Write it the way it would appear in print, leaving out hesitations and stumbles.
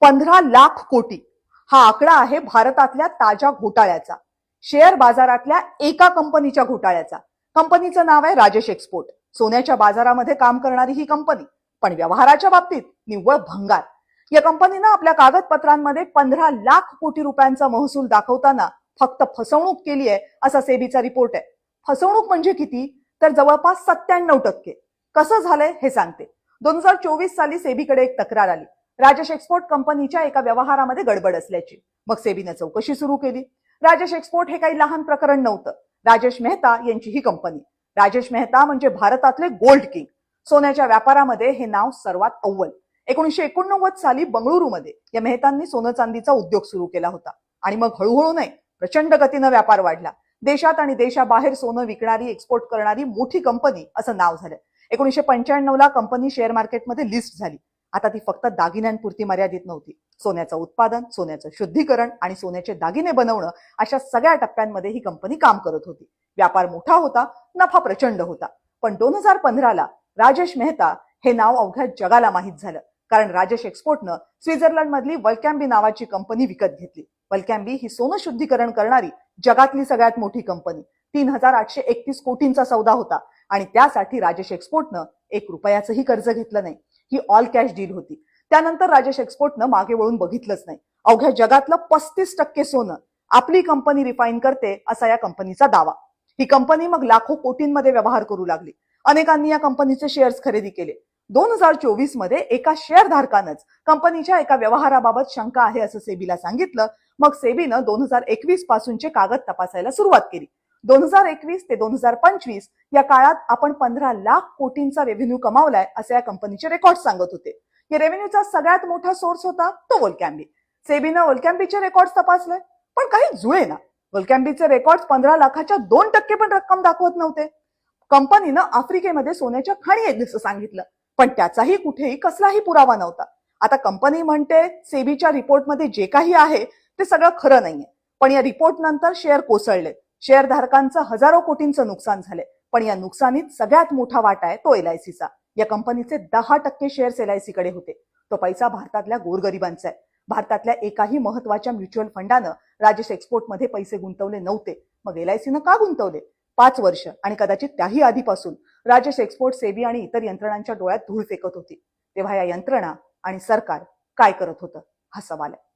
15,00,000 कोटी हा आकडा आहे भारतातल्या ताज्या घोटाळ्याचा, शेअर बाजारातल्या एका कंपनीच्या घोटाळ्याचा. कंपनीचं नाव आहे राजेश एक्सपोर्ट. सोन्याच्या बाजारामध्ये काम करणारी ही कंपनी, पण व्यवहाराच्या बाबतीत निव्वळ भंगार. या कंपनीनं आपल्या कागदपत्रांमध्ये 15,00,000 कोटी रुपयांचा महसूल दाखवताना फक्त फसवणूक केली आहे असा सेबीचा रिपोर्ट आहे. फसवणूक म्हणजे किती, तर जवळपास 97%. कसं झालंय हे सांगते. 2024 साली सेबीकडे एक तक्रार आली राजेश एक्सपोर्ट कंपनीच्या एका व्यवहारामध्ये गडबड असल्याची. मग सेबीने चौकशी सुरू केली. राजेश एक्सपोर्ट हे काही लहान प्रकरण नव्हतं. राजेश मेहता यांची ही कंपनी. राजेश मेहता म्हणजे भारतातले गोल्ड किंग. सोन्याच्या व्यापारामध्ये हे नाव सर्वात अव्वल. 1989 साली बंगळुरूमध्ये या मेहतांनी सोनं चांदीचा उद्योग सुरू केला होता. आणि मग हळूहळू नाही, प्रचंड गतीनं व्यापार वाढला. देशात आणि देशाबाहेर सोनं विकणारी, एक्सपोर्ट करणारी मोठी कंपनी असं नाव झालं. 1995 कंपनी शेअर मार्केटमध्ये लिस्ट झाली. आता ती फक्त दागिन्यांपुरती मर्यादित नव्हती. सोन्याचं उत्पादन, सोन्याचं शुद्धीकरण आणि सोन्याचे दागिने बनवणं अशा सगळ्या टप्प्यांमध्ये ही कंपनी काम करत होती. व्यापार मोठा होता, नफा प्रचंड होता. पण 2015ला राजेश मेहता हे नाव अवघ्या जगाला माहीत झालं. कारण राजेश एक्सपोर्टनं स्वित्झर्लंड मधली वल्कॅम्बी नावाची कंपनी विकत घेतली. वल्कॅम्बी ही सोनं शुद्धीकरण करणारी जगातली सगळ्यात मोठी कंपनी. 3,831 कोटींचा सौदा होता आणि त्यासाठी राजेश एक्सपोर्टनं 1 रुपयाचंही कर्ज घेतलं नाही. ही ऑल कॅश डील होती. त्यानंतर राजेश एक्सपोर्टनं मागे वळून बघितलंच नाही. अवघ्या जगातलं 35% सोनं आपली कंपनी रिफाईन करते असा या कंपनीचा दावा. ही कंपनी मग लाखो कोटींमध्ये व्यवहार करू लागली. अनेकांनी या कंपनीचे शेअर्स खरेदी केले. 2024 मध्ये एका शेअरधारकानंच कंपनीच्या एका व्यवहाराबाबत शंका आहे असं सेबीला सांगितलं. मग सेबीनं 2021 पासूनचे कागद तपासायला सुरुवात केली. 2021 ते 2025 या काळात आपण 15,00,000 कोटींचा रेव्हेन्यू कमावलाय असं या कंपनीचे रेकॉर्ड सांगत होते. या रेव्हेन्यूचा सगळ्यात मोठा सोर्स होता तो वल्कॅम्बी. सेबीनं वल्कॅम्बीचे रेकॉर्ड तपासले, पण काही जुळेना. वल्कॅम्बीचे रेकॉर्ड 15 लाखाच्या 2% पण रक्कम दाखवत नव्हते. कंपनीनं आफ्रिकेमध्ये सोन्याच्या खाणी आहेत असं सांगितलं, पण त्याचाही कुठेही कसलाही पुरावा नव्हता. आता कंपनी म्हणते सेबीच्या रिपोर्टमध्ये जे काही आहे ते सगळं खरं नाहीये. पण या रिपोर्ट नंतर शेअर कोसळले. शेअरधारकांचं हजारो कोटींचं नुकसान झाले. पण या नुकसानीत सगळ्यात मोठा वाटा आहे तो LICचा. या कंपनीचे 10% शेअर्स LIC कडे होते. तो पैसा भारतातल्या गोरगरिबांचा आहे. भारतातल्या एकाही महत्वाच्या म्युच्युअल फंडानं राजेश एक्सपोर्टमध्ये पैसे गुंतवले नव्हते. मग LICनं का गुंतवले? 5 वर्ष आणि कदाचित त्याही आधीपासून राजेश एक्सपोर्ट सेबी आणि इतर यंत्रणांच्या डोळ्यात धूळ फेकत होती. तेव्हा या यंत्रणा आणि सरकार काय करत होतं हा सवाल आहे.